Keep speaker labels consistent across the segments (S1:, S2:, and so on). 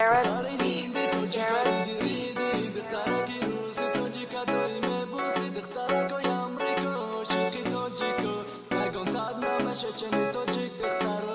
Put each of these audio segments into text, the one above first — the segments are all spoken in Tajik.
S1: دختر هندی توجیکا دیدی دخترکی روسی توجیکا توی میبوسی دخترکای امریکا عاشقی توجیکا نگون تاد نمشه چنی توجیک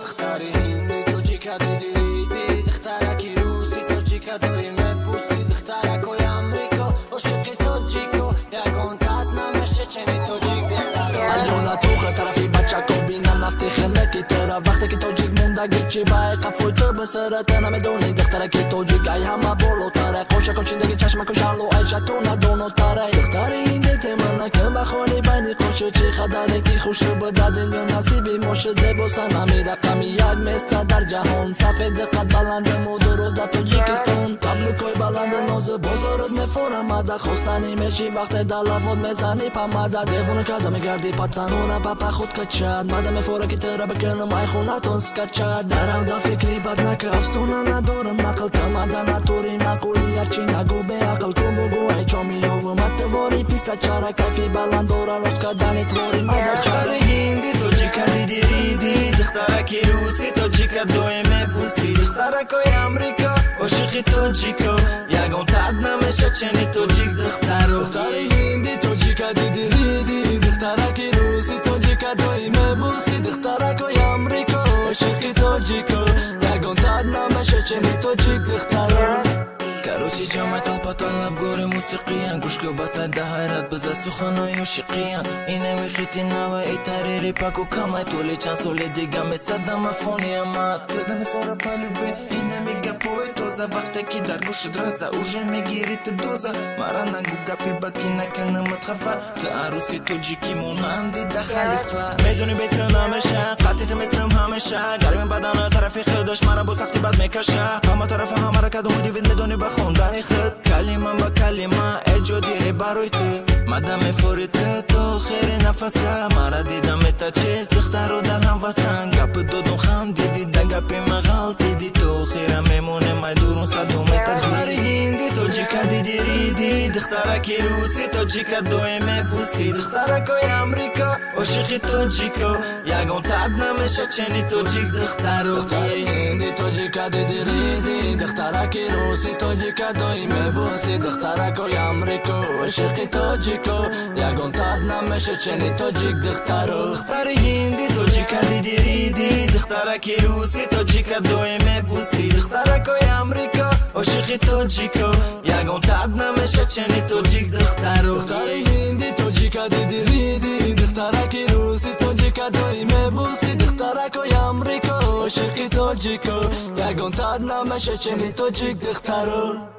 S1: دختر هندی توجیکا دیدی دخترکی روسی توجیکا توی میبوسی دخترکای امریکا عاشقی توجیکا نگون تاد نمشه چنی توجیک دختر اليوم توخه طرفی بچه کو بینم نفتی خلکی ترا وقتی که توجیک گیچی بای قفوی تو به سرت نمیدونی دخترکی توجیک ای همه بالاتره خوشه کن چیندگی چشمکو شلو ایشه تو ندونو تره دختر هندی تمنه که بخوری بینی خوشه چی خدره کی خوش رو بده دنیا نصیبی موشه زیبو سنمی رقمی یک مثل در جهان صفحه دقت بلند مو درست در توجیکستان قبل کوی بلند نوز بزرد مفورمده خواستنی میشی وقت دلوود میزنی پمده دیوونه کده میگردی پتنونه پپا خود کچد مده میفوره که تره بکنم ای خونتون سکچد درم دا فکری بد نکه افسونه ندارم نقل تمده نتوری مقولی هرچی نگو به عقل کن بگو ای چامی و متواری پیسته چاره کفی بلند دورا روز کدنی توری مده چاره هندی توجیکا دیدی دخترکی روسی توجیکا دوی میبوسی دخترکای امریکا عاشقی توجیکا یگان تد نمیشه چنی توجیک دخترو دختر هندی توجیکا دیدی دخترکی روسی توجیکا دوی میبوسی دخترکای امریکا عاشقی توجیکا یگان تد نمیشه چنی توجیک دخترو کروچی جامعه تو پاتالب گوری موسیقیان گوش که بسد ده حیرت بزه سخنای عشقیان اینه میخیتی نوه ای تریری پاکو کمای تولی چند سولی دیگه میستدم فونی اما تدمی فورا پلوبه اینه میگه پوی توزه وقتی که در گوش درسه اوژه میگیری تدوزه مرا نگو گپی بد که نکنه متخفه که عروسی توجیکی مونندی ده خلیفه میدونی بیتر نمیشه قطعیت مثلم همیشه گرمی بدن طرفی خودش مرا با سختی بد میکشه همه طرف همه را کدوم دیوید میدونی خوندنی خود کلمه با کلمه اجو دیری باروی تو مدام فوریت تو خیری نفسه مرا دیدم تا چیز دختر رو در هم وسن گپ دودم خم دیدی ده گپی مغال دیدی تو خیرم میمونه مای دورون صدوم تا دختر هندی توجیکا دیدی دخترکی روسی توجیکا دوی میبوسی دخترکای امریکا عاشقی توجیکا یگان تد نمیشه چنی توجیک دخترو دختر هندی توجیکا دیدی دخترکی روسی توجیکا دوی میبوسی دخترکای امریکا عاشقی توجیکا یگان تد نمیشه چنی توجیک دخترو دختر هندی توجیکا دیدی دخترکی روسی توجیکا دوی میبوسی دخترکای امریکا عاشقی توجیکا یگان تد نمیشه چنی توجیک دخترو دختر هندی توجیکا دیدی دخترکی روسی توجیکا دوی میبوسی دخترکای امریکا عاشقی توجیکا یگان تد نمیشه چنی توجیک دخترو